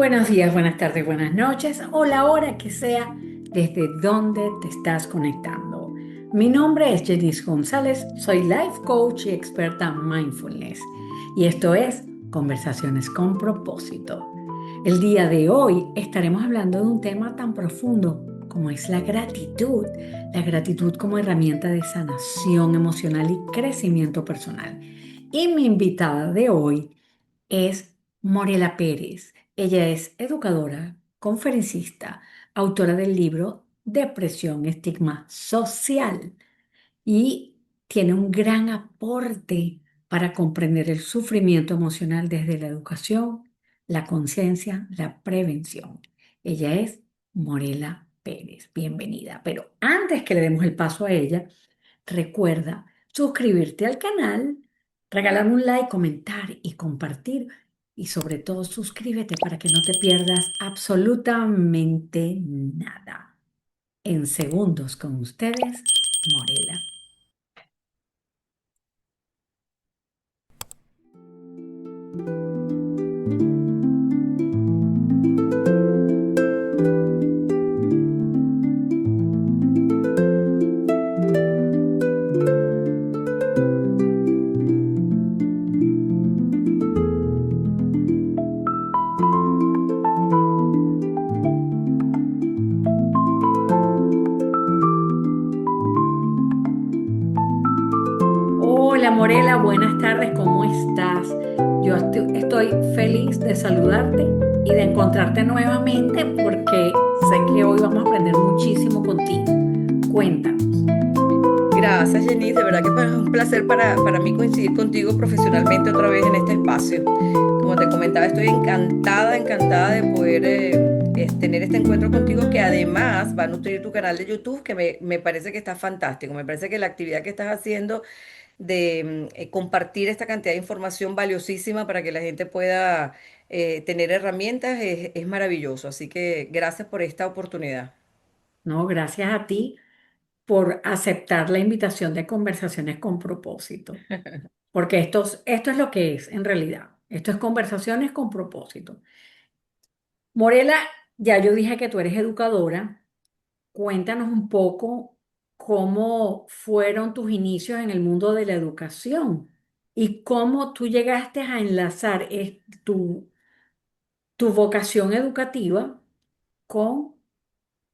Buenos días, buenas tardes, buenas noches o la hora que sea desde donde te estás conectando. Mi nombre es Jenice González, soy life coach y experta en mindfulness y esto es Conversaciones con propósito. El día de hoy estaremos hablando de un tema tan profundo como es la gratitud como herramienta de sanación emocional y crecimiento personal. Y mi invitada de hoy es Morela Pérez. Ella es educadora, conferencista, autora del libro Depresión, Estigma Social y tiene un gran aporte para comprender el sufrimiento emocional desde la educación, la conciencia, la prevención. Ella es Morela Pérez. Bienvenida. Pero antes que le demos el paso a ella, recuerda suscribirte al canal, regalarme un like, comentar y compartir. Y sobre todo suscríbete para que no te pierdas absolutamente nada. En segundos con ustedes, Morela. Hola Morela, buenas tardes, ¿cómo estás? Yo estoy feliz de saludarte y de encontrarte nuevamente porque sé que hoy vamos a aprender muchísimo contigo. Cuéntanos. Gracias, Jenny. De verdad que es un placer para mí coincidir contigo profesionalmente otra vez en este espacio. Como te comentaba, estoy encantada de poder tener este encuentro contigo que además va a nutrir tu canal de YouTube, que me parece que está fantástico. Me parece que la actividad que estás haciendo de compartir esta cantidad de información valiosísima para que la gente pueda tener herramientas es maravilloso. Así que gracias por esta oportunidad. No, gracias a ti por aceptar la invitación de conversaciones con propósito, porque esto es lo que es en realidad. Esto es conversaciones con propósito. Morela, ya yo dije que tú eres educadora. Cuéntanos un poco cómo fueron tus inicios en el mundo de la educación y cómo tú llegaste a enlazar tu vocación educativa con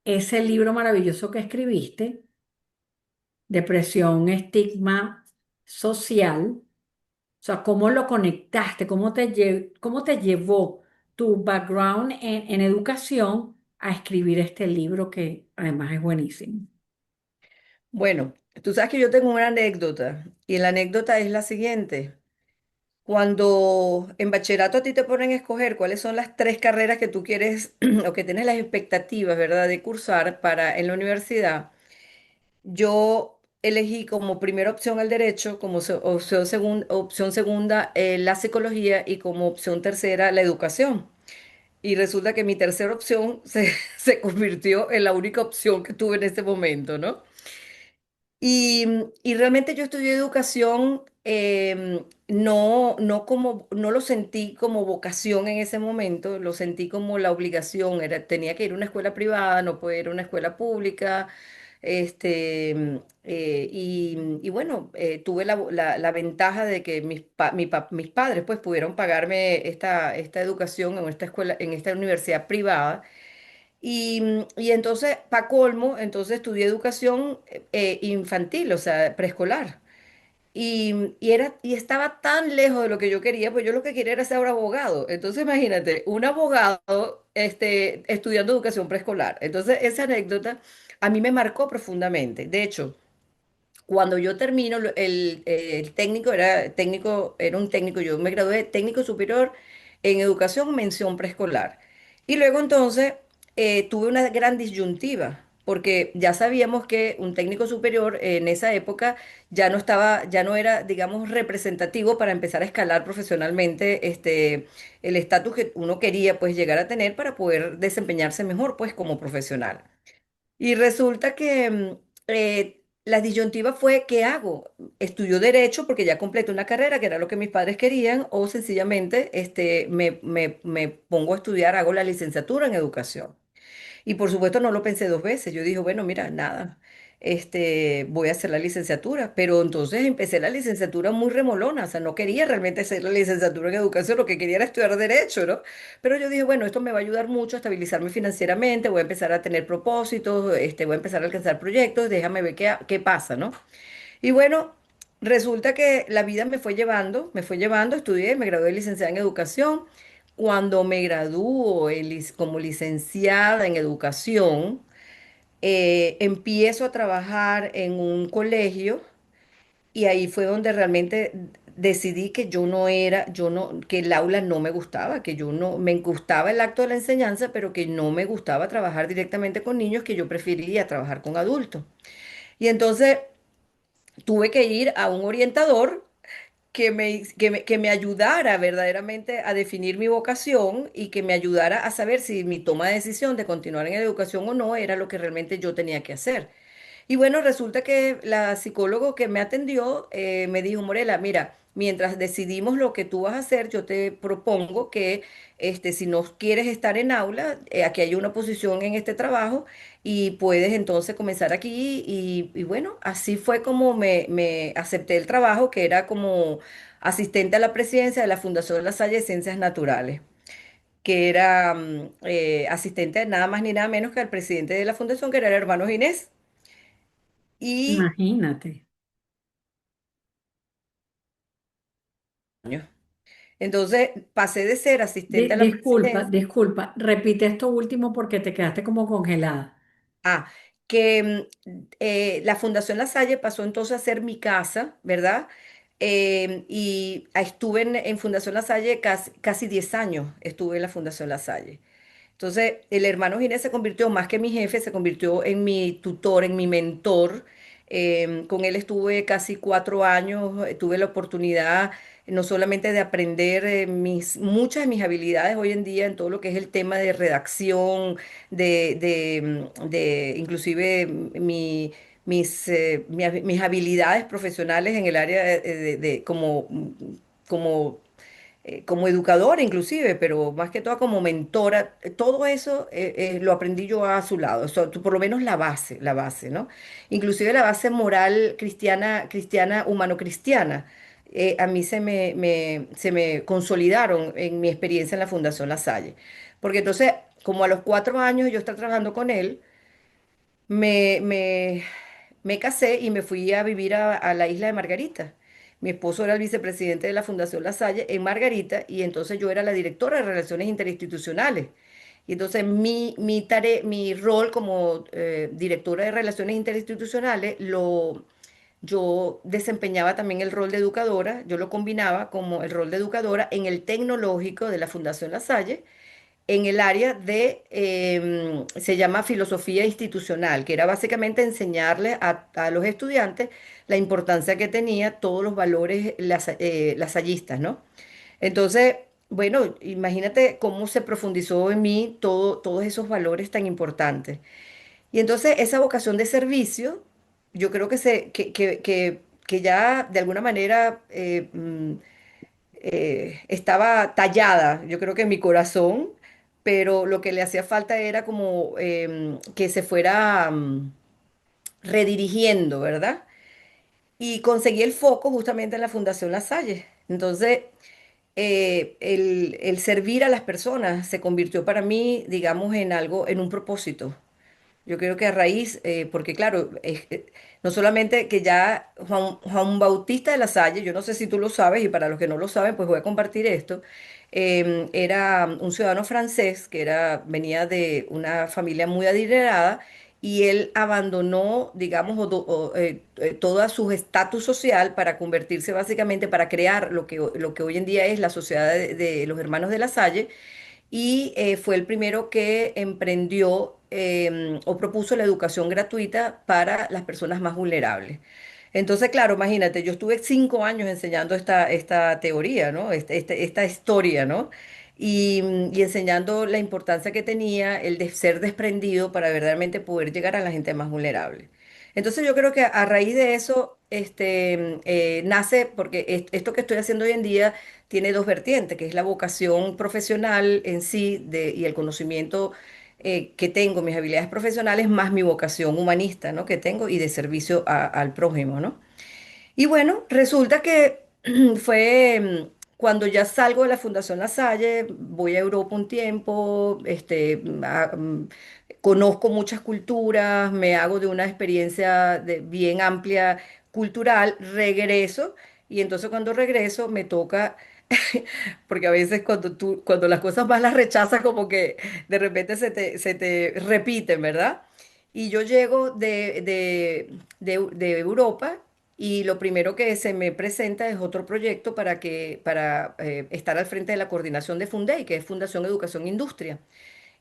ese libro maravilloso que escribiste, Depresión, Estigma Social. O sea, ¿cómo lo conectaste? ¿Cómo te llevó tu background en educación a escribir este libro que además es buenísimo? Bueno, tú sabes que yo tengo una anécdota y la anécdota es la siguiente. Cuando en bachillerato a ti te ponen a escoger cuáles son las tres carreras que tú quieres o que tienes las expectativas, ¿verdad?, de cursar para en la universidad, yo elegí como primera opción el derecho, como opción segunda la psicología y como opción tercera la educación. Y resulta que mi tercera opción se convirtió en la única opción que tuve en ese momento, ¿no? Y realmente yo estudié educación, no lo sentí como vocación en ese momento, lo sentí como la obligación, tenía que ir a una escuela privada, no podía ir a una escuela pública, y bueno, tuve la ventaja de que mis padres pues pudieron pagarme esta educación en esta escuela, en esta universidad privada. Y entonces, para colmo, entonces estudié educación infantil, o sea, preescolar. Y estaba tan lejos de lo que yo quería, pues yo lo que quería era ser abogado. Entonces, imagínate, un abogado estudiando educación preescolar. Entonces, esa anécdota a mí me marcó profundamente. De hecho, cuando yo termino, el técnico era un técnico, yo me gradué de técnico superior en educación mención preescolar. Y luego entonces tuve una gran disyuntiva, porque ya sabíamos que un técnico superior en esa época ya no era, digamos, representativo para empezar a escalar profesionalmente el estatus que uno quería pues llegar a tener para poder desempeñarse mejor pues como profesional. Y resulta que la disyuntiva fue, ¿qué hago? ¿Estudio derecho porque ya completé una carrera que era lo que mis padres querían o sencillamente me pongo a estudiar, hago la licenciatura en educación? Y por supuesto no lo pensé dos veces. Yo dije, bueno, mira, nada, voy a hacer la licenciatura. Pero entonces empecé la licenciatura muy remolona, o sea, no quería realmente hacer la licenciatura en educación, lo que quería era estudiar derecho, ¿no? Pero yo dije, bueno, esto me va a ayudar mucho a estabilizarme financieramente, voy a empezar a tener propósitos, voy a empezar a alcanzar proyectos, déjame ver qué pasa, ¿no? Y bueno, resulta que la vida me fue llevando, estudié, me gradué de licenciada en educación. Cuando me gradúo como licenciada en educación, empiezo a trabajar en un colegio y ahí fue donde realmente decidí que yo no era, yo no, que el aula no me gustaba, que yo no, me gustaba el acto de la enseñanza, pero que no me gustaba trabajar directamente con niños, que yo preferiría trabajar con adultos. Y entonces tuve que ir a un orientador que me ayudara verdaderamente a definir mi vocación y que me ayudara a saber si mi toma de decisión de continuar en educación o no era lo que realmente yo tenía que hacer. Y bueno, resulta que la psicólogo que me atendió me dijo, Morela, mira, mientras decidimos lo que tú vas a hacer, yo te propongo que si no quieres estar en aula, aquí hay una posición en este trabajo y puedes entonces comenzar aquí. Y bueno, así fue como me acepté el trabajo, que era como asistente a la presidencia de la Fundación La Salle de Ciencias Naturales, que era asistente nada más ni nada menos que al presidente de la fundación, que era el hermano Ginés. Y Imagínate. entonces pasé de ser asistente a la Disculpa, presidencia. disculpa. Repite esto último porque te quedaste como congelada. Ah, que la Fundación La Salle pasó entonces a ser mi casa, ¿verdad? Y estuve en Fundación La Salle casi 10 años, estuve en la Fundación La Salle. Entonces, el hermano Ginés se convirtió, más que mi jefe, se convirtió en mi tutor, en mi mentor. Con él estuve casi 4 años, tuve la oportunidad no solamente de aprender muchas de mis habilidades hoy en día en todo lo que es el tema de redacción, de inclusive mis habilidades profesionales en el área como como educadora inclusive, pero más que todo como mentora, todo eso lo aprendí yo a su lado, por lo menos la base, ¿no? Inclusive la base moral cristiana, cristiana, humano-cristiana. A mí se me consolidaron en mi experiencia en la Fundación La Salle. Porque entonces, como a los 4 años yo estaba trabajando con él, me, me, me casé y me fui a vivir a la isla de Margarita. Mi esposo era el vicepresidente de la Fundación La Salle en Margarita y entonces yo era la directora de Relaciones Interinstitucionales. Y entonces mi tarea, mi rol como directora de Relaciones Interinstitucionales, yo desempeñaba también el rol de educadora, yo lo combinaba como el rol de educadora en el tecnológico de la Fundación La Salle en el área se llama filosofía institucional, que era básicamente enseñarle a los estudiantes la importancia que tenía todos los valores lasallistas, ¿no? Entonces, bueno, imagínate cómo se profundizó en mí todos esos valores tan importantes. Y entonces esa vocación de servicio, yo creo que ya de alguna manera estaba tallada, yo creo que en mi corazón, pero lo que le hacía falta era como que se fuera redirigiendo, ¿verdad? Y conseguí el foco justamente en la Fundación La Salle. Entonces, el servir a las personas se convirtió para mí, digamos, en algo, en un propósito. Yo creo que a raíz, porque claro, no solamente que ya Juan Bautista de la Salle, yo no sé si tú lo sabes y para los que no lo saben, pues voy a compartir esto, era un ciudadano francés que venía de una familia muy adinerada y él abandonó, digamos, todo su estatus social para convertirse básicamente, para crear lo que hoy en día es la Sociedad de los Hermanos de la Salle y fue el primero que emprendió o propuso la educación gratuita para las personas más vulnerables. Entonces, claro, imagínate, yo estuve 5 años enseñando esta teoría, ¿no? Esta historia, ¿no? Y enseñando la importancia que tenía el de ser desprendido para verdaderamente poder llegar a la gente más vulnerable. Entonces yo creo que a raíz de eso nace, porque esto que estoy haciendo hoy en día tiene dos vertientes, que es la vocación profesional en sí y el conocimiento que tengo, mis habilidades profesionales, más mi vocación humanista, ¿no? que tengo y de servicio al prójimo, ¿no? Y bueno, resulta que fue cuando ya salgo de la Fundación La Salle, voy a Europa un tiempo, conozco muchas culturas, me hago de una experiencia bien amplia cultural, regreso y entonces cuando regreso me toca, porque a veces cuando las cosas más las rechazas como que de repente se te repiten, ¿verdad? Y yo llego de Europa y lo primero que se me presenta es otro proyecto para estar al frente de la coordinación de Fundey, que es Fundación Educación e Industria.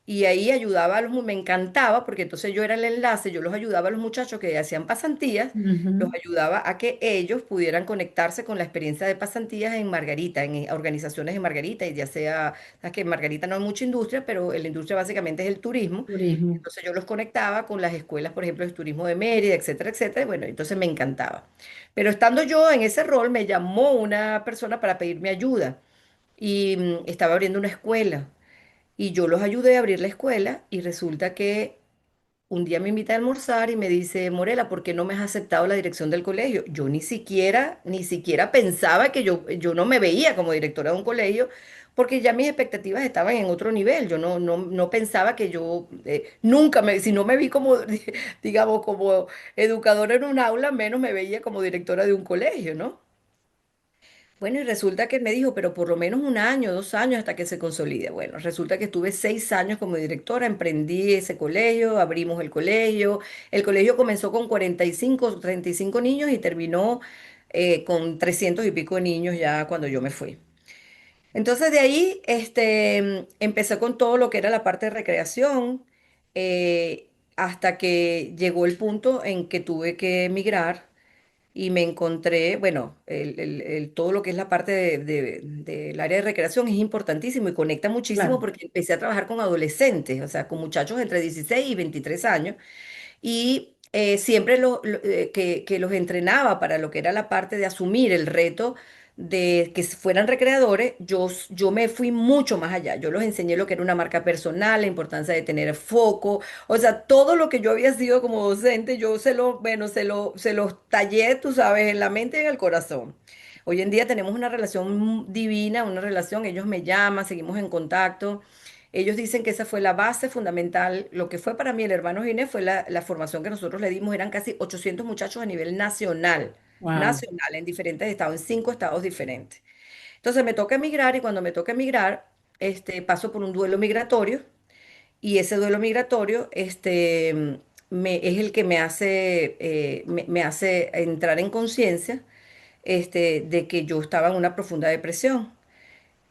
Y ahí ayudaba a me encantaba, porque entonces yo era el enlace, yo los ayudaba a los muchachos que hacían pasantías, los Ujú. ayudaba a que ellos pudieran conectarse con la experiencia de pasantías en Margarita, en organizaciones en Margarita, y ya sea, sabes que en Margarita no hay mucha industria, pero la industria básicamente es el turismo. Turismo. Entonces yo los conectaba con las escuelas, por ejemplo, de turismo de Mérida, etcétera, etcétera, y bueno, entonces me encantaba. Pero estando yo en ese rol, me llamó una persona para pedirme ayuda y estaba abriendo una escuela. Y yo los ayudé a abrir la escuela y resulta que un día me invita a almorzar y me dice, Morela, ¿por qué no me has aceptado la dirección del colegio? Yo ni siquiera pensaba que yo no me veía como directora de un colegio porque ya mis expectativas estaban en otro nivel. Yo no pensaba que yo nunca si no me vi como, digamos, como educadora en un aula, menos me veía como directora de un colegio, ¿no? Bueno, y resulta que él me dijo, pero por lo menos un año, 2 años hasta que se consolide. Bueno, resulta que estuve 6 años como directora, emprendí ese colegio, abrimos el colegio. El colegio comenzó con 45, 35 niños y terminó con 300 y pico de niños ya cuando yo me fui. Entonces de ahí empecé con todo lo que era la parte de recreación, hasta que llegó el punto en que tuve que emigrar y me encontré, bueno, todo lo que es la parte del área de recreación es importantísimo y conecta muchísimo Claro. porque empecé a trabajar con adolescentes, o sea, con muchachos entre 16 y 23 años y siempre que los entrenaba para lo que era la parte de asumir el reto de que fueran recreadores, yo me fui mucho más allá. Yo los enseñé lo que era una marca personal, la importancia de tener foco, o sea, todo lo que yo había sido como docente, yo bueno, se los tallé, tú sabes, en la mente y en el corazón. Hoy en día tenemos una relación divina, una relación, ellos me llaman, seguimos en contacto. Ellos dicen que esa fue la base fundamental. Lo que fue para mí el hermano Ginés fue la formación que nosotros le dimos. Eran casi 800 muchachos a nivel nacional, Wow. nacional, en diferentes estados, en 5 estados diferentes. Entonces me toca emigrar y cuando me toca emigrar, paso por un duelo migratorio y ese duelo migratorio es el que me hace entrar en conciencia de que yo estaba en una profunda depresión,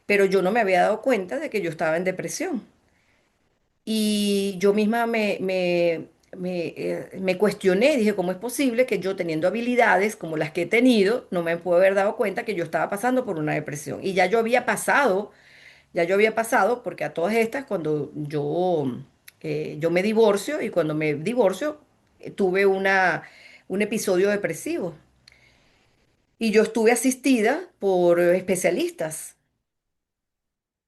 pero yo no me había dado cuenta de que yo estaba en depresión. Y yo misma me cuestioné, dije, ¿cómo es posible que yo teniendo habilidades como las que he tenido, no me puedo haber dado cuenta que yo estaba pasando por una depresión? Y ya yo había pasado, porque a todas estas, cuando yo me divorcio y cuando me divorcio, tuve un episodio depresivo. Y yo estuve asistida por especialistas.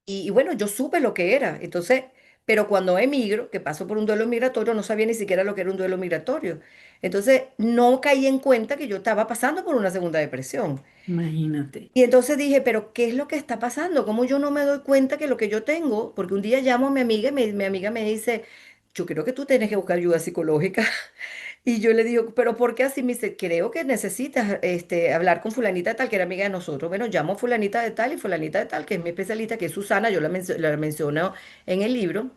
Y bueno, yo supe lo que era. Entonces, pero cuando emigro, que paso por un duelo migratorio, no sabía ni siquiera lo que era un duelo migratorio. Entonces, no caí en cuenta que yo estaba pasando por una segunda depresión. Imagínate. Y entonces dije, pero ¿qué es lo que está pasando? ¿Cómo yo no me doy cuenta que lo que yo tengo? Porque un día llamo a mi amiga y mi amiga me dice, yo creo que tú tienes que buscar ayuda psicológica. Y yo le digo, pero ¿por qué así? Me dice, creo que necesitas hablar con fulanita de tal, que era amiga de nosotros. Bueno, llamo a fulanita de tal y fulanita de tal, que es mi especialista, que es Susana, yo la menciono en el libro.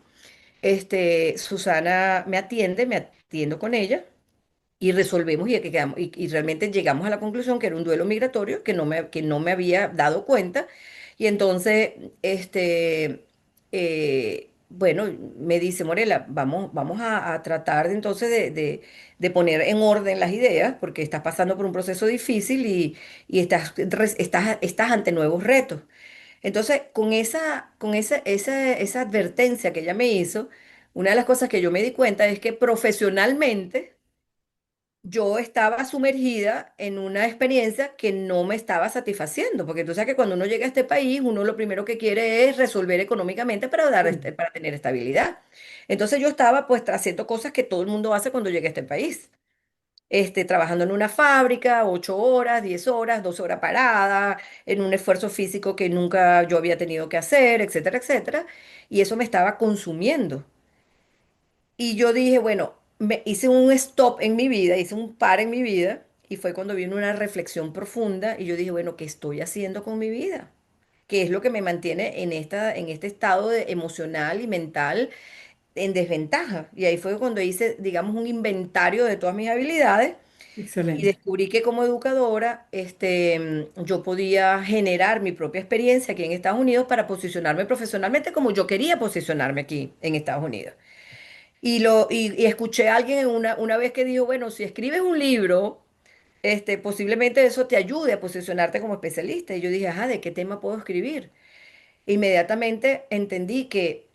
Susana me atiendo con ella y resolvemos y realmente llegamos a la conclusión que era un duelo migratorio que no me había dado cuenta. Y entonces, bueno, me dice, Morela, vamos a tratar entonces de poner en orden las ideas, porque estás pasando por un proceso difícil y estás ante nuevos retos. Entonces, con esa advertencia que ella me hizo, una de las cosas que yo me di cuenta es que profesionalmente, yo estaba sumergida en una experiencia que no me estaba satisfaciendo, porque tú sabes que cuando uno llega a este país, uno lo primero que quiere es resolver económicamente para Sí, para tener estabilidad. Entonces yo estaba pues haciendo cosas que todo el mundo hace cuando llega a este país. Trabajando en una fábrica, 8 horas, 10 horas, 12 horas parada, en un esfuerzo físico que nunca yo había tenido que hacer, etcétera, etcétera. Y eso me estaba consumiendo. Y yo dije, bueno, me hice un stop en mi vida, hice un par en mi vida, y fue cuando vino una reflexión profunda y yo dije, bueno, ¿qué estoy haciendo con mi vida? ¿Qué es lo que me mantiene en este estado emocional y mental en desventaja? Y ahí fue cuando hice, digamos, un inventario de todas mis habilidades y excelente. descubrí que como educadora, yo podía generar mi propia experiencia aquí en Estados Unidos para posicionarme profesionalmente como yo quería posicionarme aquí en Estados Unidos. Y escuché a alguien una vez que dijo, bueno, si escribes un libro, posiblemente eso te ayude a posicionarte como especialista. Y yo dije, ajá, ¿de qué tema puedo escribir? Inmediatamente entendí que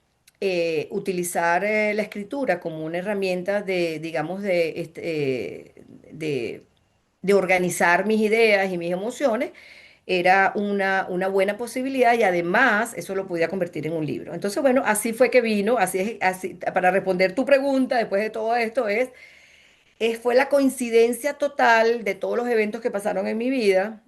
utilizar la escritura como una herramienta de, digamos, de organizar mis ideas y mis emociones era una buena posibilidad y además eso lo podía convertir en un libro. Entonces, bueno, así fue que vino, así, para responder tu pregunta después de todo esto fue la coincidencia total de todos los eventos que pasaron en mi vida,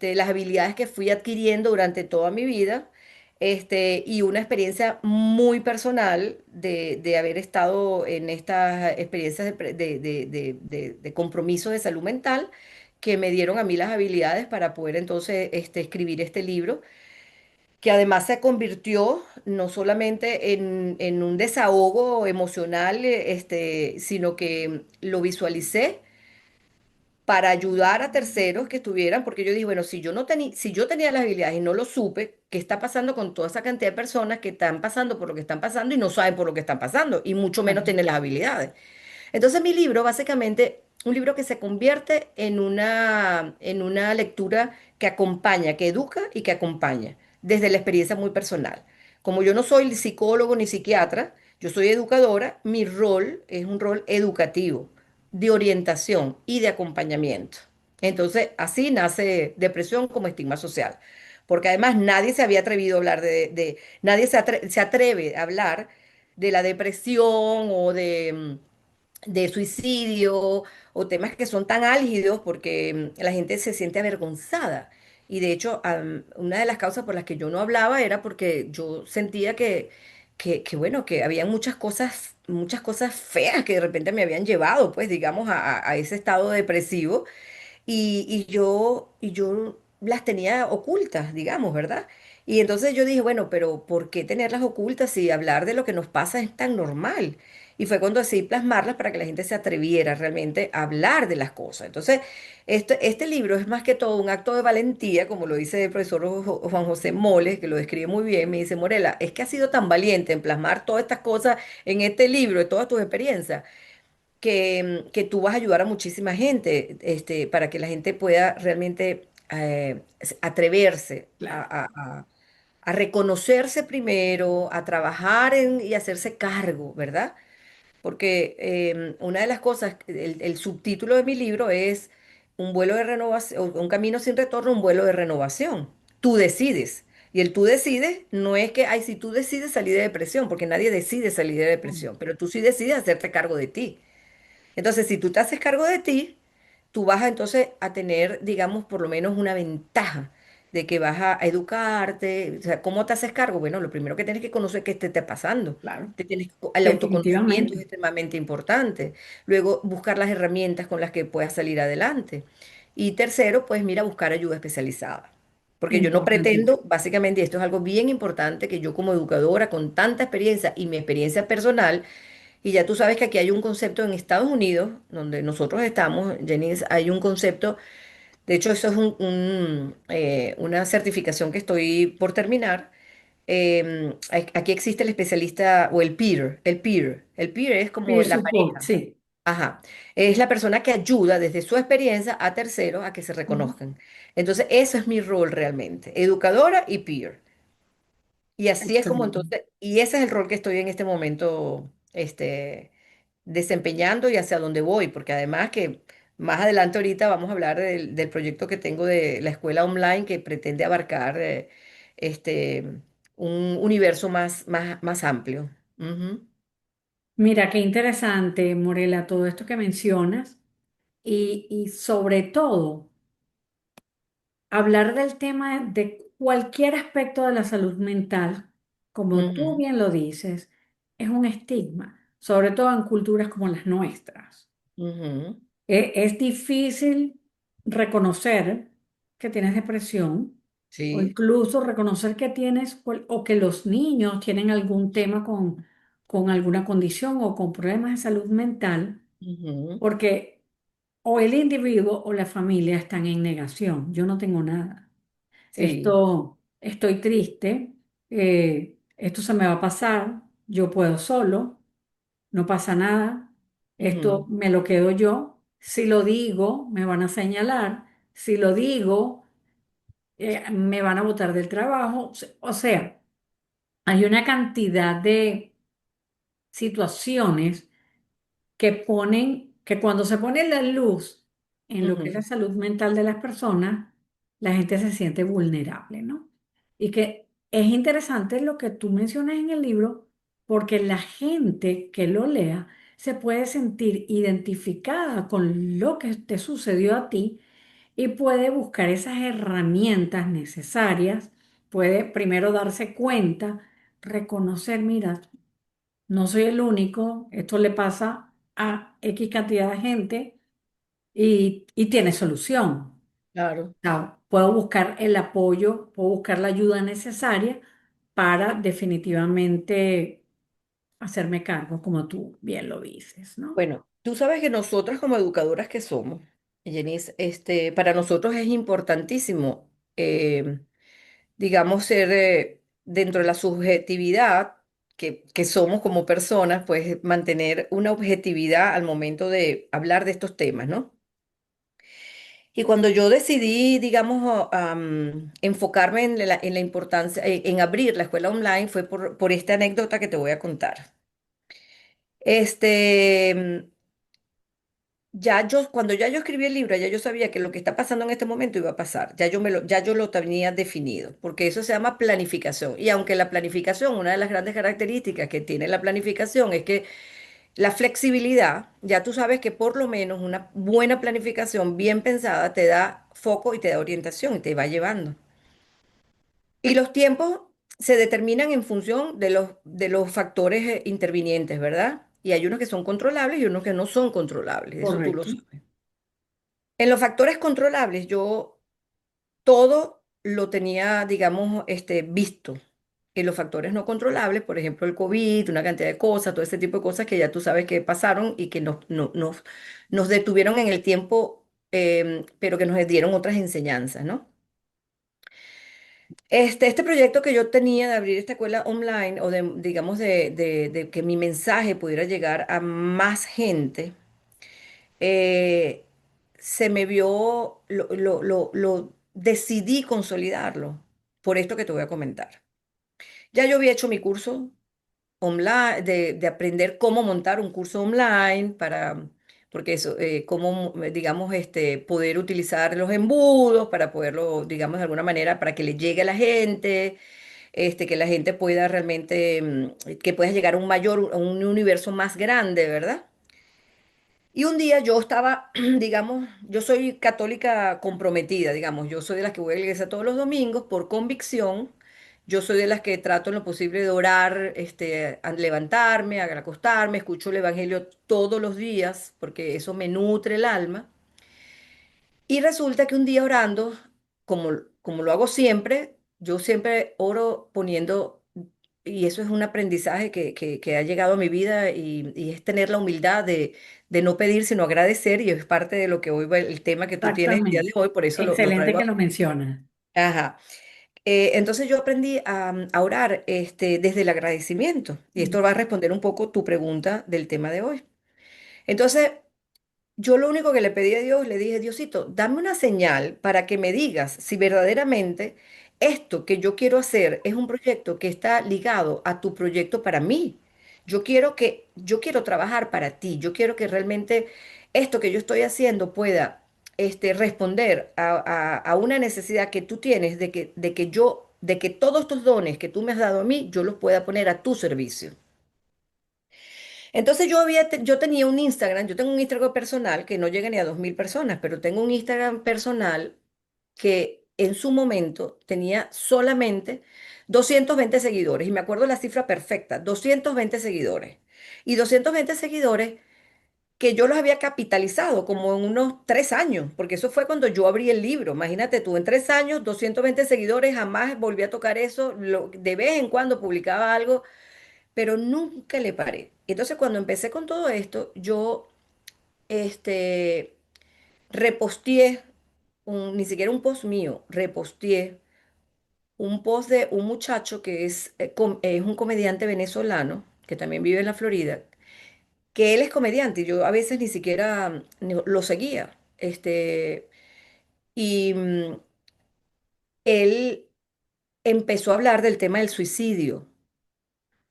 las habilidades que fui adquiriendo durante toda mi vida, y una experiencia muy personal de haber estado en estas experiencias de compromiso de salud mental que me dieron a mí las habilidades para poder entonces escribir este libro que además se convirtió no solamente en un desahogo emocional, sino que lo visualicé para ayudar a terceros que estuvieran, porque yo dije, bueno, si yo tenía las habilidades y no lo supe, ¿qué está pasando con toda esa cantidad de personas que están pasando por lo que están pasando y no saben por lo que están pasando, y mucho menos Claro. tienen las habilidades? Entonces mi libro, básicamente, un libro que se convierte en una lectura que acompaña, que educa y que acompaña, desde la experiencia muy personal. Como yo no soy psicólogo ni psiquiatra, yo soy educadora, mi rol es un rol educativo, de orientación y de acompañamiento. Entonces, así nace depresión como estigma social. Porque además nadie se había atrevido a hablar nadie se atreve a hablar de la depresión o de suicidio o temas que son tan álgidos porque la gente se siente avergonzada. Y de hecho, una de las causas por las que yo no hablaba era porque yo sentía que bueno, que había muchas cosas feas que de repente me habían llevado, pues, digamos, a ese estado depresivo y yo las tenía ocultas, digamos, ¿verdad? Y entonces yo dije, bueno, pero ¿por qué tenerlas ocultas si hablar de lo que nos pasa es tan normal? Y fue cuando decidí plasmarlas para que la gente se atreviera realmente a hablar de las cosas. Entonces, este libro es más que todo un acto de valentía, como lo dice el profesor Juan José Moles, que lo describe muy bien. Me dice, Morela, es que has sido tan valiente en plasmar todas estas cosas en este libro, de todas tus experiencias que tú vas a ayudar a muchísima gente, para que la gente pueda realmente atreverse Claro. a reconocerse primero, a trabajar y hacerse cargo, ¿verdad? Porque una de las cosas, el subtítulo de mi libro es un vuelo de renovación, un camino sin retorno, un vuelo de renovación. Tú decides. Y el tú decides no es que, ay, si tú decides salir de depresión, porque nadie decide salir de depresión, pero tú sí decides hacerte cargo de ti. Entonces, si tú te haces cargo de ti, tú vas entonces a tener, digamos, por lo menos una ventaja de que vas a educarte. O sea, ¿cómo te haces cargo? Bueno, lo primero que tienes que conocer es qué te está pasando. Claro, El autoconocimiento es definitivamente, extremadamente importante. Luego, buscar las herramientas con las que puedas salir adelante. Y tercero, pues mira, buscar ayuda especializada. Porque yo no importantísimo. pretendo, básicamente, y esto es algo bien importante, que yo como educadora con tanta experiencia y mi experiencia personal, y ya tú sabes que aquí hay un concepto en Estados Unidos, donde nosotros estamos, Jennings, hay un concepto, de hecho eso es una certificación que estoy por terminar. Aquí existe el especialista o el peer, el peer es como Peer la support, pareja, sí. ajá, es la persona que ayuda desde su experiencia a terceros a que se Ujú. reconozcan. Entonces, eso es mi rol realmente, educadora y peer. Y así es como Excelente. entonces, y ese es el rol que estoy en este momento, desempeñando y hacia dónde voy, porque además que Más adelante ahorita vamos a hablar del proyecto que tengo de la escuela online que pretende abarcar este, un universo más amplio. Ujú, Mira, qué interesante, Morela, todo esto que mencionas y sobre todo hablar del tema de cualquier aspecto de la salud mental, como tú ujú, bien lo dices, es un estigma, sobre todo en culturas como las nuestras. ujú. Es difícil reconocer que tienes depresión o Sí, incluso reconocer que tienes o que los niños tienen algún tema con alguna condición o con problemas de salud mental, ujú, porque o el individuo o la familia están en negación. Yo no tengo nada. sí, Estoy triste, esto se me va a pasar, yo puedo solo, no pasa nada, esto ujú, me lo quedo yo, si lo digo, me van a señalar, si lo digo, me van a botar del trabajo, o sea, hay una cantidad de situaciones que cuando se pone la luz en lo que es la ujú. salud mental de las personas, la gente se siente vulnerable, ¿no? Y que es interesante lo que tú mencionas en el libro, porque la gente que lo lea se puede sentir identificada con lo que te sucedió a ti y puede buscar esas herramientas necesarias, puede primero darse cuenta, reconocer, mira, no soy el único, esto le pasa a X cantidad de gente y tiene solución. Claro. O sea, puedo buscar el apoyo, puedo buscar la ayuda necesaria para definitivamente hacerme cargo, como tú bien lo dices, ¿no? Bueno, tú sabes que nosotras como educadoras que somos, Jenice, para nosotros es importantísimo, digamos, ser dentro de la subjetividad que somos como personas, pues mantener una objetividad al momento de hablar de estos temas, ¿no? Y cuando yo decidí, digamos, enfocarme en la importancia, en abrir la escuela online, fue por esta anécdota que te voy a contar. Este, cuando ya yo escribí el libro, ya yo sabía que lo que está pasando en este momento iba a pasar. Ya yo lo tenía definido, porque eso se llama planificación. Y aunque la planificación, una de las grandes características que tiene la planificación es que la flexibilidad, ya tú sabes que por lo menos una buena planificación bien pensada te da foco y te da orientación y te va llevando. Y los tiempos se determinan en función de los factores intervinientes, ¿verdad? Y hay unos que son controlables y unos que no son controlables, eso tú lo Correcto. sabes. En los factores controlables, yo todo lo tenía, digamos, visto. En los factores no controlables, por ejemplo, el COVID, una cantidad de cosas, todo ese tipo de cosas que ya tú sabes que pasaron y que nos detuvieron en el tiempo, pero que nos dieron otras enseñanzas, ¿no? Este proyecto que yo tenía de abrir esta escuela online o de, digamos, de que mi mensaje pudiera llegar a más gente, eh, se me vio, lo decidí consolidarlo por esto que te voy a comentar. Ya yo había hecho mi curso online, de aprender cómo montar un curso online porque eso, cómo, digamos, poder utilizar los embudos para poderlo, digamos, de alguna manera, para que le llegue a la gente, que la gente pueda realmente, que pueda llegar a un universo más grande, ¿verdad? Y un día yo estaba, digamos, yo soy católica comprometida, digamos, yo soy de las que voy a la iglesia todos los domingos por convicción, yo soy de las que trato en lo posible de orar, al levantarme, al acostarme, escucho el evangelio todos los días, porque eso me nutre el alma. Y resulta que un día orando, como lo hago siempre, yo siempre oro poniendo, y eso es un aprendizaje que ha llegado a mi vida y es tener la humildad de no pedir, sino agradecer, y es parte de lo que hoy va el tema que tú tienes el día de Exactamente. hoy, por eso lo Excelente traigo que aquí. lo mencionas. Ajá. Entonces yo aprendí a orar desde el agradecimiento, y esto va a responder un poco tu pregunta del tema de hoy. Entonces, yo lo único que le pedí a Dios, le dije, Diosito, dame una señal para que me digas si verdaderamente esto que yo quiero hacer es un proyecto que está ligado a tu proyecto para mí. Yo quiero trabajar para ti. Yo quiero que realmente esto que yo estoy haciendo pueda responder a una necesidad que tú tienes de que todos estos dones que tú me has dado a mí, yo los pueda poner a tu servicio. Entonces yo tenía un Instagram, yo tengo un Instagram personal que no llega ni a 2000 personas, pero tengo un Instagram personal que en su momento tenía solamente 220 seguidores, y me acuerdo la cifra perfecta, 220 seguidores. Y 220 seguidores que yo los había capitalizado como en unos 3 años, porque eso fue cuando yo abrí el libro. Imagínate tú, en 3 años, 220 seguidores, jamás volví a tocar eso. De vez en cuando publicaba algo, pero nunca le paré. Entonces, cuando empecé con todo esto, yo este, reposteé, ni siquiera un post mío, reposteé un post de un muchacho que es un comediante venezolano, que también vive en la Florida, que él es comediante y yo a veces ni siquiera lo seguía. Y él empezó a hablar del tema del suicidio,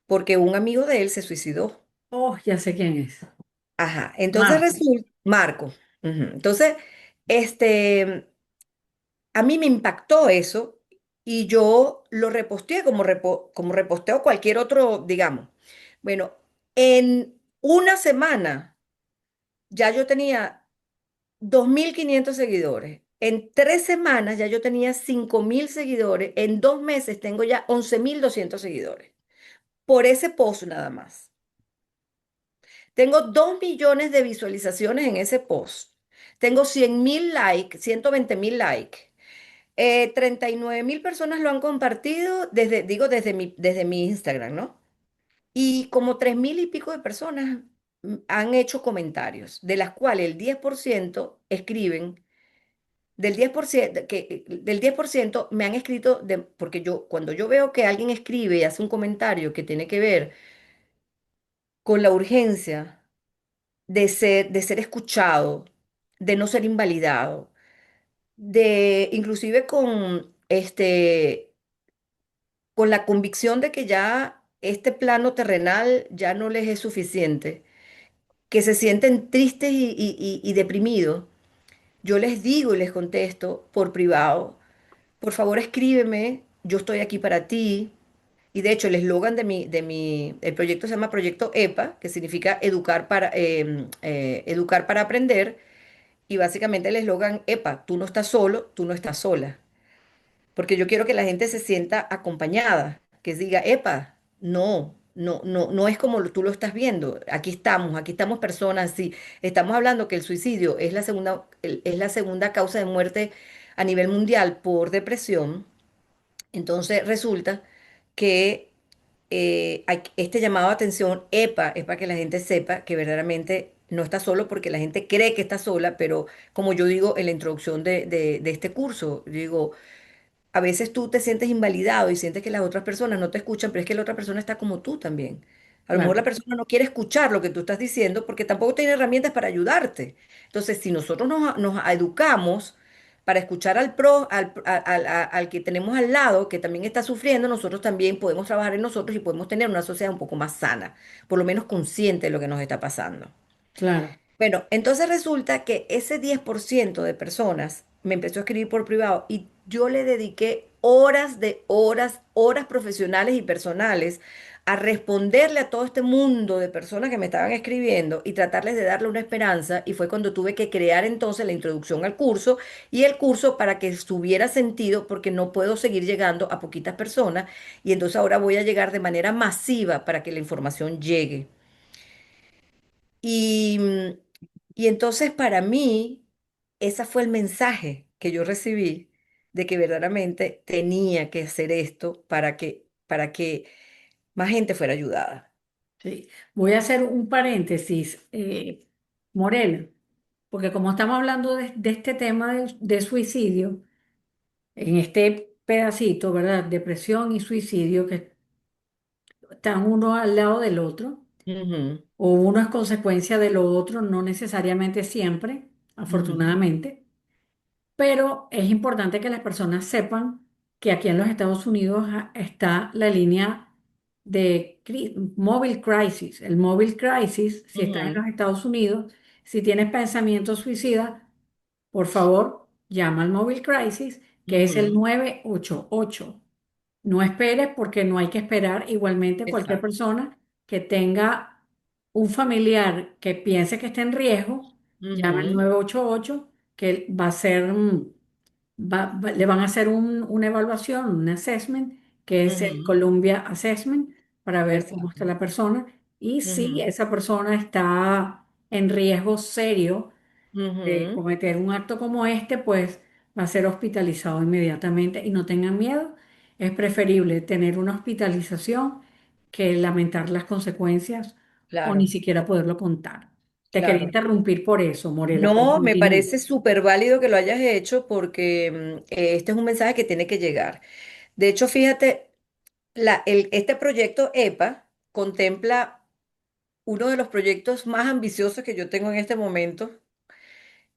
porque un amigo de él se suicidó. Oh, ya sé quién es. Ajá, entonces Marco. resulta, Marco. Ujú. Entonces, este, a mí me impactó eso y yo lo reposteé como reposteo cualquier otro, digamos. Bueno, en una semana ya yo tenía 2500 seguidores. En 3 semanas ya yo tenía 5000 seguidores. En 2 meses tengo ya 11200 seguidores. Por ese post nada más. Tengo 2 millones de visualizaciones en ese post. Tengo 100.000 likes, 120.000 likes. 39.000 personas lo han compartido desde mi Instagram, ¿no? Y como 3000 y pico de personas han hecho comentarios, de las cuales el 10% escriben. Del 10% me han escrito, porque cuando yo veo que alguien escribe y hace un comentario que tiene que ver con la urgencia de ser escuchado, de no ser invalidado, inclusive con la convicción de que ya este plano terrenal ya no les es suficiente, que se sienten tristes y deprimidos, yo les digo y les contesto por privado. Por favor, escríbeme, yo estoy aquí para ti. Y de hecho, el eslogan el proyecto se llama Proyecto EPA, que significa educar para aprender. Y básicamente el eslogan EPA, tú no estás solo, tú no estás sola. Porque yo quiero que la gente se sienta acompañada, que diga, epa, no, no, no, no es como tú lo estás viendo. Aquí estamos personas, sí. Estamos hablando que el suicidio es la segunda causa de muerte a nivel mundial por depresión. Entonces resulta que hay este llamado de atención, EPA, es para que la gente sepa que verdaderamente no está solo porque la gente cree que está sola, pero como yo digo en la introducción de este curso, yo digo, a veces tú te sientes invalidado y sientes que las otras personas no te escuchan, pero es que la otra persona está como tú también. A lo mejor la Claro, persona no quiere escuchar lo que tú estás diciendo porque tampoco tiene herramientas para ayudarte. Entonces, si nosotros nos educamos para escuchar al que tenemos al lado, que también está sufriendo, nosotros también podemos trabajar en nosotros y podemos tener una sociedad un poco más sana, por lo menos consciente de lo que nos está pasando. claro. Bueno, entonces resulta que ese 10% de personas me empezó a escribir por privado y yo le dediqué horas de horas, horas profesionales y personales a responderle a todo este mundo de personas que me estaban escribiendo y tratarles de darle una esperanza. Y fue cuando tuve que crear entonces la introducción al curso y el curso para que tuviera sentido porque no puedo seguir llegando a poquitas personas y entonces ahora voy a llegar de manera masiva para que la información llegue. Y, y entonces para mí, ese fue el mensaje que yo recibí de que verdaderamente tenía que hacer esto para que más gente fuera ayudada. Sí. Voy a hacer un paréntesis, Morel, porque como estamos hablando de este tema de suicidio, en este pedacito, ¿verdad? Depresión y suicidio que están uno al lado del otro, Ujú, o uno es consecuencia de lo otro, no necesariamente siempre, ujú, afortunadamente. Pero es importante que las personas sepan que aquí en los Estados Unidos está la línea de Mobile Crisis. El Mobile Crisis, si estás en ujú, los Estados Unidos, Si tienes pensamientos suicidas, por favor, llama al Móvil Crisis, que es el Ujú. 988. No esperes porque no hay que esperar. Igualmente, cualquier Exacto. persona que tenga un familiar que piense que está en riesgo, llama al Ujú, 988, que va a ser, le van a hacer una evaluación, un assessment, que es el ujú. Columbia Assessment, para ver cómo está Exacto. la persona. Y si Ujú, esa persona está en riesgo serio de ujú. cometer un acto como este, pues va a ser hospitalizado inmediatamente y no tengan miedo. Es preferible tener una hospitalización que lamentar las consecuencias o ni Claro, siquiera poderlo contar. Te quería claro. interrumpir por eso, Morela, pero No, me continúo. parece súper válido que lo hayas hecho porque este es un mensaje que tiene que llegar. De hecho, fíjate, este proyecto EPA contempla uno de los proyectos más ambiciosos que yo tengo en este momento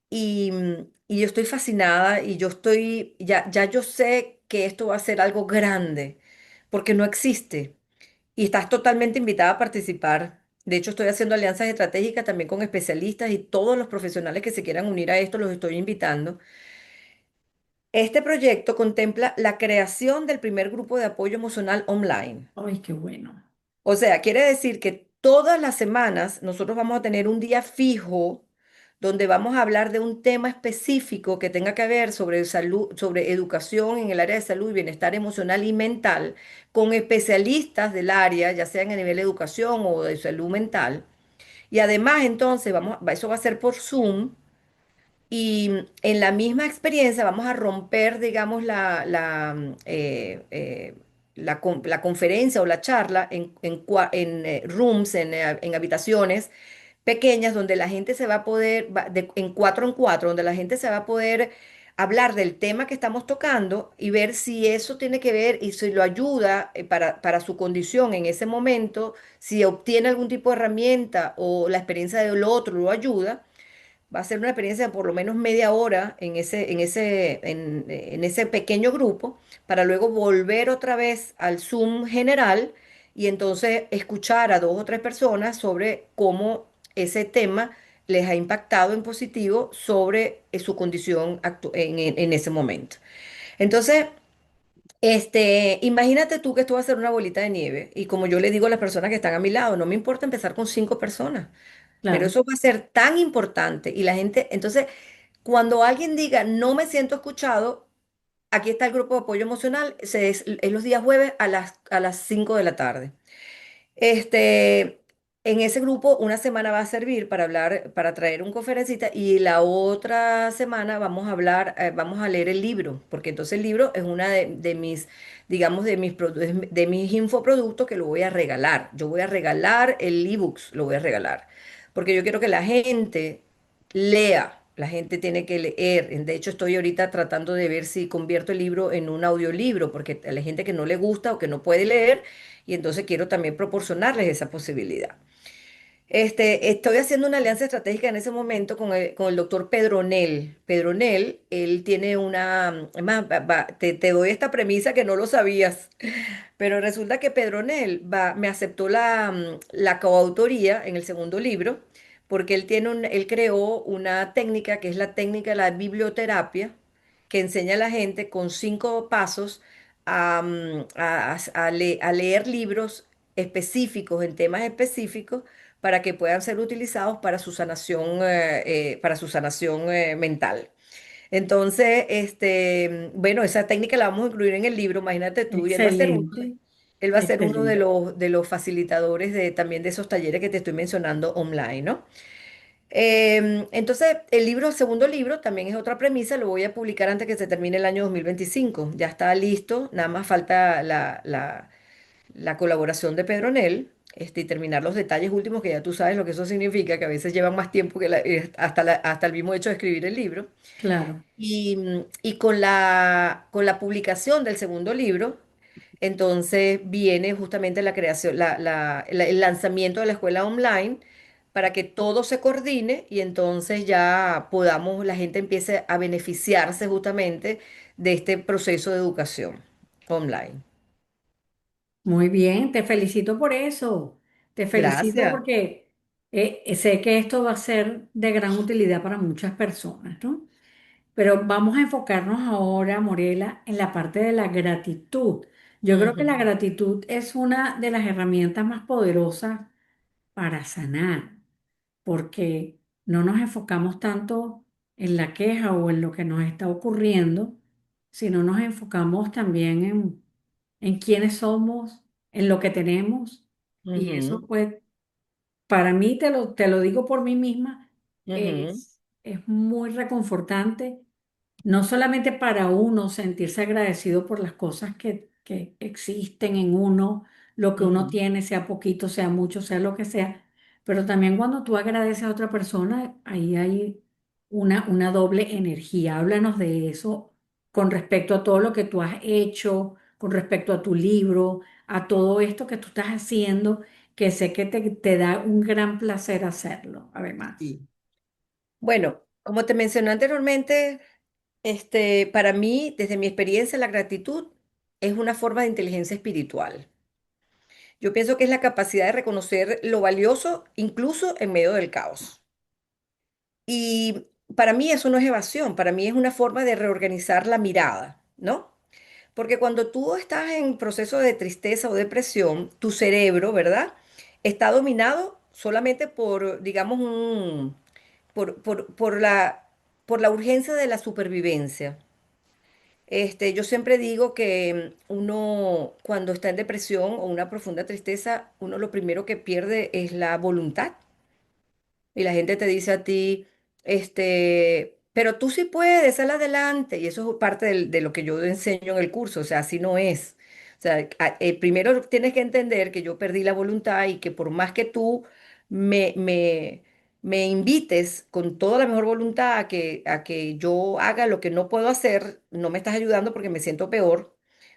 y yo estoy fascinada y ya yo sé que esto va a ser algo grande porque no existe y estás totalmente invitada a participar. De hecho, estoy haciendo alianzas estratégicas también con especialistas y todos los profesionales que se quieran unir a esto los estoy invitando. Este proyecto contempla la creación del primer grupo de apoyo emocional online. Ay, qué bueno. O sea, quiere decir que todas las semanas nosotros vamos a tener un día fijo donde vamos a hablar de un tema específico que tenga que ver sobre salud, sobre educación en el área de salud y bienestar emocional y mental, con especialistas del área, ya sean a nivel de educación o de salud mental. Y además, entonces, eso va a ser por Zoom. Y en la misma experiencia vamos a romper, digamos, la conferencia o la charla en rooms, en habitaciones pequeñas donde la gente se va a poder, en cuatro, donde la gente se va a poder hablar del tema que estamos tocando y ver si eso tiene que ver y si lo ayuda para su condición en ese momento, si obtiene algún tipo de herramienta o la experiencia del otro lo ayuda. Va a ser una experiencia de por lo menos media hora en ese pequeño grupo para luego volver otra vez al Zoom general y entonces escuchar a dos o tres personas sobre cómo ese tema les ha impactado en positivo sobre su condición en ese momento. Entonces, imagínate tú que esto va a ser una bolita de nieve y como yo le digo a las personas que están a mi lado, no me importa empezar con 5 personas. Pero Claro. eso va a ser tan importante y la gente, entonces, cuando alguien diga, no me siento escuchado, aquí está el grupo de apoyo emocional, es los días jueves a las 5 de la tarde. Este, en ese grupo, una semana va a servir para hablar, para traer un conferencista y la otra semana vamos a hablar, vamos a leer el libro, porque entonces el libro es una de mis, digamos, de mis infoproductos que lo voy a regalar. Yo voy a regalar el ebooks, lo voy a regalar, porque yo quiero que la gente lea. La gente tiene que leer. De hecho, estoy ahorita tratando de ver si convierto el libro en un audiolibro, porque a la gente que no le gusta o que no puede leer, y entonces quiero también proporcionarles esa posibilidad. Estoy haciendo una alianza estratégica en ese momento con el doctor Pedronel. Pedronel, él tiene es más, te doy esta premisa que no lo sabías, pero resulta que Pedronel me aceptó la coautoría en el segundo libro, porque él creó una técnica que es la técnica de la biblioterapia, que enseña a la gente con 5 pasos a leer libros específicos en temas específicos para que puedan ser utilizados para su sanación mental. Entonces, bueno, esa técnica la vamos a incluir en el libro, imagínate tú, y Excelente, él va a ser uno de excelente. los facilitadores también de esos talleres que te estoy mencionando online, ¿no? Entonces, el segundo libro, también es otra premisa, lo voy a publicar antes que se termine el año 2025. Ya está listo, nada más falta la colaboración de Pedronel, y terminar los detalles últimos, que ya tú sabes lo que eso significa, que a veces llevan más tiempo que hasta el mismo hecho de escribir el libro. Claro. Y con la publicación del segundo libro, entonces viene justamente la creación, el lanzamiento de la escuela online para que todo se coordine y entonces ya la gente empiece a beneficiarse justamente de este proceso de educación online. Muy bien, te felicito por eso. Te felicito Gracias. porque Sé que esto va a ser de gran utilidad para muchas personas, ¿no? Pero vamos a enfocarnos ahora, Morela, en la parte de la gratitud. Yo creo que la Ujú, gratitud es una de las herramientas más poderosas para sanar, porque no nos enfocamos tanto en la queja o en lo que nos está ocurriendo, sino nos enfocamos también en quiénes somos, en lo que tenemos, y eso ujú, pues para mí, te lo digo por mí misma, ujú, es muy reconfortante, no solamente para uno sentirse agradecido por las cosas que existen en uno, lo que uno ujú. tiene, sea poquito, sea mucho, sea lo que sea, pero también cuando tú agradeces a otra persona, ahí hay una doble energía. Háblanos de eso con respecto a todo lo que tú has hecho, con respecto a tu libro, a todo esto que tú estás haciendo, que sé que te da un gran placer hacerlo, además. Sí. Bueno, como te mencioné anteriormente, para mí, desde mi experiencia, la gratitud es una forma de inteligencia espiritual. Yo pienso que es la capacidad de reconocer lo valioso incluso en medio del caos. Y para mí eso no es evasión, para mí es una forma de reorganizar la mirada, ¿no? Porque cuando tú estás en proceso de tristeza o depresión, tu cerebro, ¿verdad? Está dominado solamente por, digamos, por la urgencia de la supervivencia. Yo siempre digo que uno, cuando está en depresión o una profunda tristeza, uno lo primero que pierde es la voluntad. Y la gente te dice a ti, pero tú sí puedes, sal adelante. Y eso es parte de lo que yo enseño en el curso, o sea, así no es. O sea, primero tienes que entender que yo perdí la voluntad y que por más que tú me, me, me invites con toda la mejor voluntad a que yo haga lo que no puedo hacer, no me estás ayudando porque me siento peor.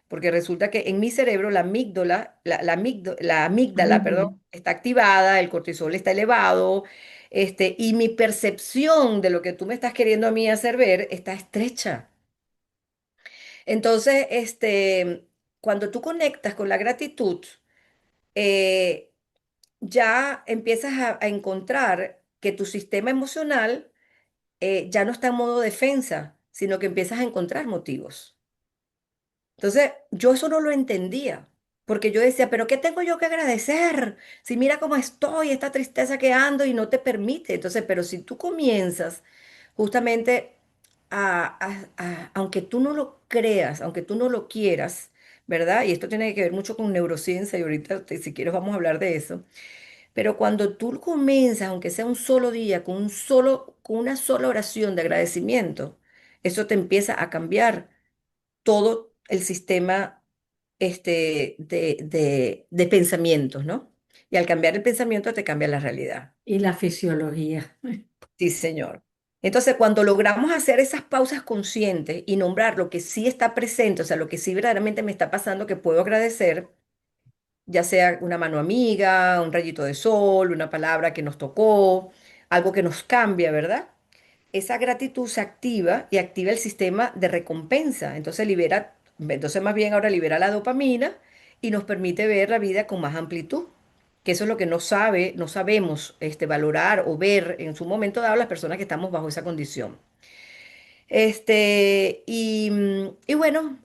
Porque resulta que en mi cerebro la amígdala, perdón, Ujú. está activada, el cortisol está elevado, y mi percepción de lo que tú me estás queriendo a mí hacer ver está estrecha. Entonces, cuando tú conectas con la gratitud, eh, ya empiezas a encontrar que tu sistema emocional ya no está en modo defensa, sino que empiezas a encontrar motivos. Entonces, yo eso no lo entendía, porque yo decía, pero ¿qué tengo yo que agradecer? Si mira cómo estoy, esta tristeza que ando y no te permite. Entonces, pero si tú comienzas justamente aunque tú no lo creas, aunque tú no lo quieras, ¿verdad? Y esto tiene que ver mucho con neurociencia y ahorita, si quieres, vamos a hablar de eso. Pero cuando tú comienzas, aunque sea un solo día, con una sola oración de agradecimiento, eso te empieza a cambiar todo el sistema de pensamientos, ¿no? Y al cambiar el pensamiento te cambia la realidad. Y la fisiología. Sí, señor. Entonces, cuando logramos hacer esas pausas conscientes y nombrar lo que sí está presente, o sea, lo que sí verdaderamente me está pasando que puedo agradecer, ya sea una mano amiga, un rayito de sol, una palabra que nos tocó, algo que nos cambia, ¿verdad? Esa gratitud se activa y activa el sistema de recompensa. Entonces más bien ahora libera la dopamina y nos permite ver la vida con más amplitud, que eso es lo que no sabemos valorar o ver en su momento dado las personas que estamos bajo esa condición. Y bueno,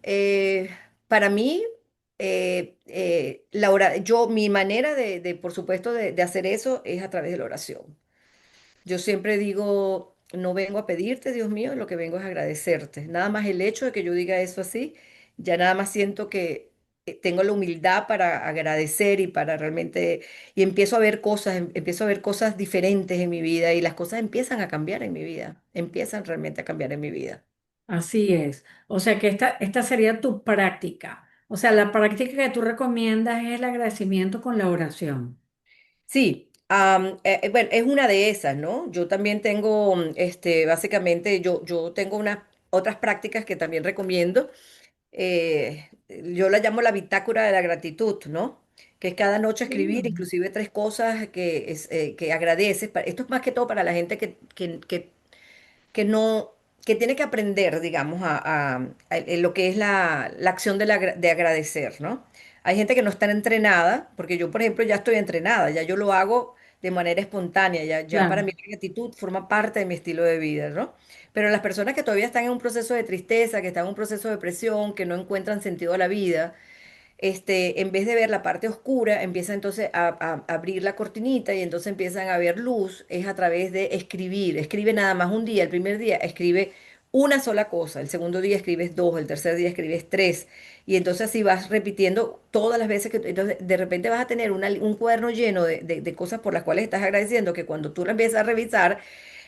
para mí, mi manera por supuesto, de hacer eso es a través de la oración. Yo siempre digo, no vengo a pedirte, Dios mío, lo que vengo es agradecerte. Nada más el hecho de que yo diga eso así, ya nada más siento que tengo la humildad para agradecer y para realmente, y empiezo a ver cosas, empiezo a ver cosas diferentes en mi vida y las cosas empiezan a cambiar en mi vida, empiezan realmente a cambiar en mi vida. Así es. O sea que esta sería tu práctica. O sea, la práctica que tú recomiendas es el agradecimiento con la oración. Sí, bueno, es una de esas, ¿no? Yo también tengo, básicamente, yo tengo unas otras prácticas que también recomiendo. Yo la llamo la bitácora de la gratitud, ¿no? Que es cada noche escribir, Mm. inclusive tres cosas que agradeces. Esto es más que todo para la gente que no, que tiene que aprender, digamos, en lo que es la acción de agradecer, ¿no? Hay gente que no está entrenada, porque yo, por ejemplo, ya estoy entrenada, ya yo lo hago de manera espontánea. Ya para Claro. mí la gratitud forma parte de mi estilo de vida, ¿no? Pero las personas que todavía están en un proceso de tristeza, que están en un proceso de depresión, que no encuentran sentido a la vida, en vez de ver la parte oscura, empiezan entonces a abrir la cortinita y entonces empiezan a ver luz, es a través de escribir. Escribe nada más un día, el primer día escribe una sola cosa, el segundo día escribes dos, el tercer día escribes tres, y entonces así vas repitiendo todas las veces entonces de repente vas a tener un cuaderno lleno de cosas por las cuales estás agradeciendo, que cuando tú lo empiezas a revisar,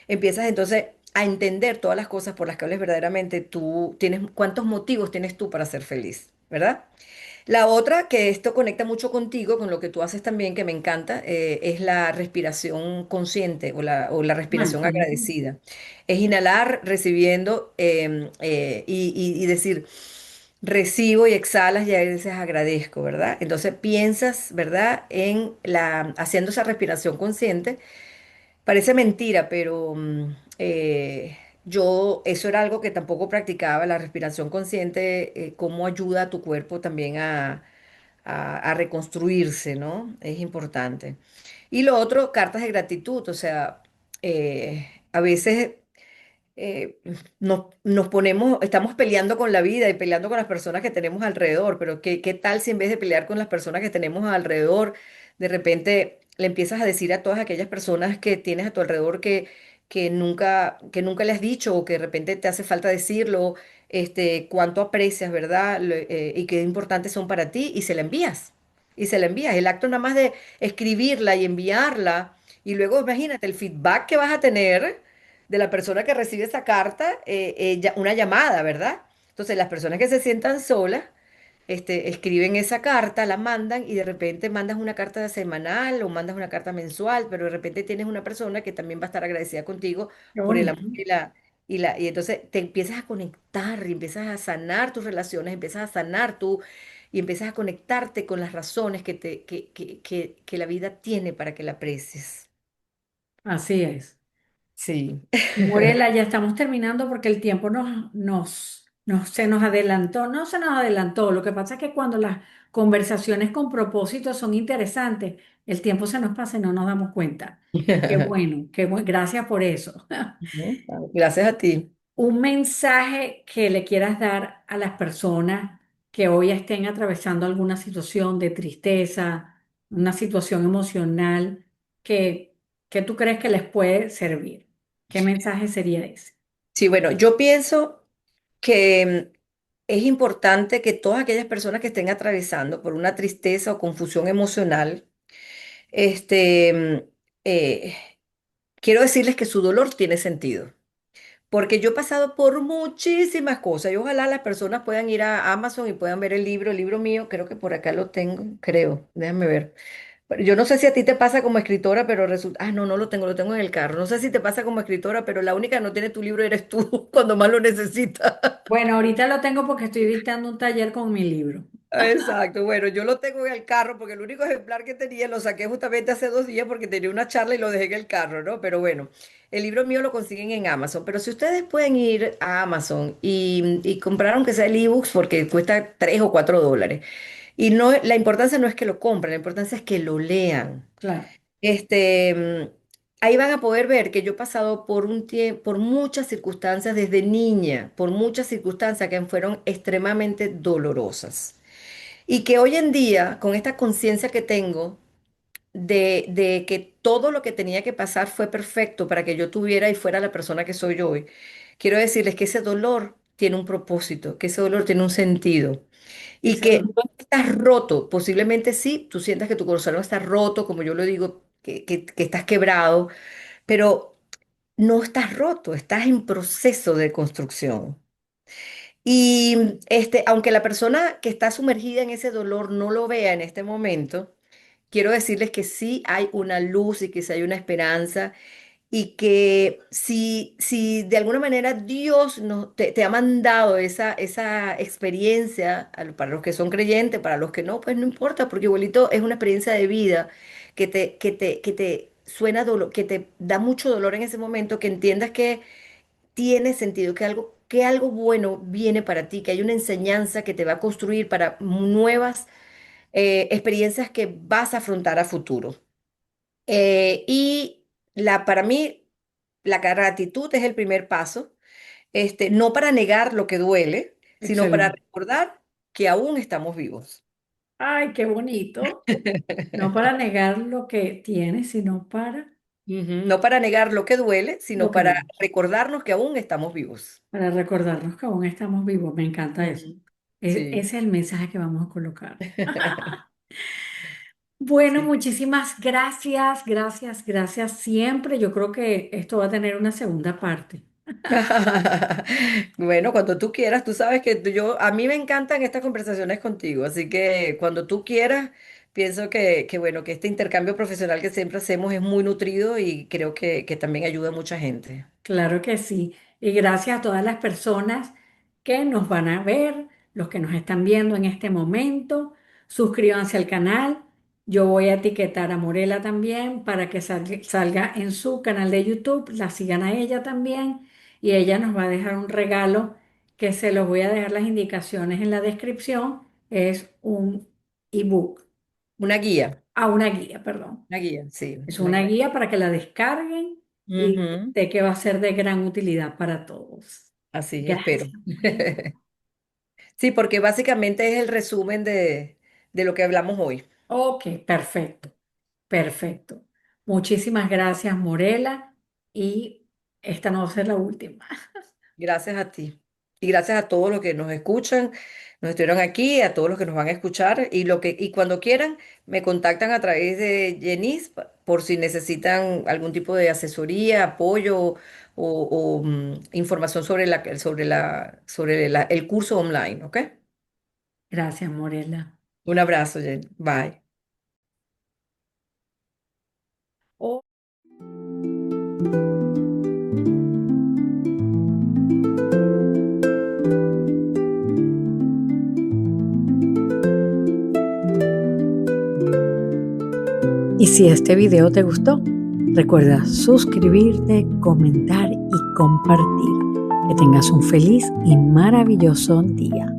empiezas entonces a entender todas las cosas por las cuales verdaderamente tú tienes, cuántos motivos tienes tú para ser feliz, ¿verdad? La otra, que esto conecta mucho contigo, con lo que tú haces también, que me encanta, es la respiración consciente o la respiración Mindfulness. agradecida. Es inhalar recibiendo y decir, recibo y exhalas y a veces agradezco, ¿verdad? Entonces piensas, ¿verdad? Haciendo esa respiración consciente. Parece mentira, pero yo, eso era algo que tampoco practicaba, la respiración consciente, cómo ayuda a tu cuerpo también a reconstruirse, ¿no? Es importante. Y lo otro, cartas de gratitud, o sea, a veces eh, nos ponemos, estamos peleando con la vida y peleando con las personas que tenemos alrededor, pero ¿qué tal si en vez de pelear con las personas que tenemos alrededor, de repente le empiezas a decir a todas aquellas personas que tienes a tu alrededor que nunca le has dicho o que de repente te hace falta decirlo, cuánto aprecias, ¿verdad? Y qué importantes son para ti y se la envías. Y se la envías. El acto nada más de escribirla y enviarla. Y luego imagínate el feedback que vas a tener de la persona que recibe esa carta, una llamada, ¿verdad? Entonces, las personas que se sientan solas, escriben esa carta, la mandan y de repente mandas una carta semanal o mandas una carta mensual, pero de repente tienes una persona que también va a estar agradecida contigo Qué por el bonito. amor y entonces te empiezas a conectar y empiezas a sanar tus relaciones, empiezas a sanar tú y empiezas a conectarte con las razones que la vida tiene para que la aprecies. Así es. Sí. Morela, ya estamos terminando porque el tiempo se nos adelantó, no se nos adelantó. Lo que pasa es que cuando las conversaciones con propósito son interesantes, el tiempo se nos pasa y no nos damos cuenta. Qué bueno, gracias por eso. Ujú. Gracias a ti. Un mensaje que le quieras dar a las personas que hoy estén atravesando alguna situación de tristeza, una situación emocional que, que tú crees que les puede servir. ¿Qué mensaje sería ese? Sí, bueno, yo pienso que es importante que todas aquellas personas que estén atravesando por una tristeza o confusión emocional, este, mm, eh, quiero decirles que su dolor tiene sentido. Porque yo he pasado por muchísimas cosas y ojalá las personas puedan ir a Amazon y puedan ver el libro mío, creo que por acá lo tengo, creo, déjame ver. Pero yo no sé si a ti te pasa como escritora, pero resulta, no, no lo tengo en el carro. No sé si te pasa como escritora, pero la única que no tiene tu libro eres tú cuando más lo necesitas. Bueno, ahorita lo tengo porque estoy dictando un taller con mi libro. Exacto, bueno, yo lo tengo en el carro porque el único ejemplar que tenía lo saqué justamente hace 2 días porque tenía una charla y lo dejé en el carro, ¿no? Pero bueno, el libro mío lo consiguen en Amazon, pero si ustedes pueden ir a Amazon y comprar aunque sea el ebooks porque cuesta $3 o $4, y no, la importancia no es que lo compren, la importancia es que lo lean. Claro, Este, mm, Ahí van a poder ver que yo he pasado por un tiempo, por muchas circunstancias desde niña, por muchas circunstancias que fueron extremadamente dolorosas. Y que hoy en día, con esta conciencia que tengo de que todo lo que tenía que pasar fue perfecto para que yo tuviera y fuera la persona que soy hoy, quiero decirles que ese dolor tiene un propósito, que ese dolor tiene un sentido y ese que dolor. no estás roto. Posiblemente sí, tú sientas que tu corazón no está roto, como yo lo digo, que estás quebrado, pero no estás roto, estás en proceso de construcción. Y aunque la persona que está sumergida en ese dolor no lo vea en este momento, quiero decirles que sí hay una luz y que sí hay una esperanza y que si de alguna manera Dios te ha mandado esa experiencia, para los que son creyentes, para los que no, pues no importa, porque igualito es una experiencia de vida que te suena dolor, que te da mucho dolor en ese momento, que entiendas que tiene sentido, que algo bueno viene para ti, que hay una enseñanza que te va a construir para nuevas experiencias que vas a afrontar a futuro. Y para mí, la gratitud es el primer paso, no para negar lo que duele, sino para Excelente. recordar que aún estamos vivos. Ay, qué bonito. No para negar lo que tienes, sino Ujú. No para negar lo que duele, lo sino que para duele. recordarnos que aún estamos vivos. Para recordarnos que aún estamos vivos. Me encanta eso. Ujú. Sí. Ese es el mensaje que vamos a colocar. Bueno, Sí. muchísimas gracias, gracias, gracias siempre. Yo creo que esto va a tener una segunda parte. Bueno, cuando tú quieras, tú sabes que a mí me encantan estas conversaciones contigo, así que cuando tú quieras, pienso bueno, que este intercambio profesional que siempre hacemos es muy nutrido y creo que también ayuda a mucha gente. Claro que sí. Y gracias a todas las personas que nos van a ver, los que nos están viendo en este momento. Suscríbanse al canal. Yo voy a etiquetar a Morela también para que salga en su canal de YouTube. La sigan a ella también. Y ella nos va a dejar un regalo que se los voy a dejar las indicaciones en la descripción. Es un ebook. Una guía, perdón. Una guía, sí, Es una una guía. guía para que la descarguen y Ujú. sé que va a ser de gran utilidad para todos. Así espero. Gracias, Morena. Sí, porque básicamente es el resumen de lo que hablamos hoy. Ok, perfecto, perfecto. Muchísimas gracias, Morela, y esta no va a ser la última. Gracias a ti. Y gracias a todos los que nos escuchan, nos estuvieron aquí, a todos los que nos van a escuchar. Y cuando quieran, me contactan a través de Jenis por si necesitan algún tipo de asesoría, apoyo o información el curso online, ¿ok? Gracias, Morela. Un abrazo, Jenny. Bye. Oh, y si este video te gustó, recuerda suscribirte, comentar y compartir. Que tengas un feliz y maravilloso día.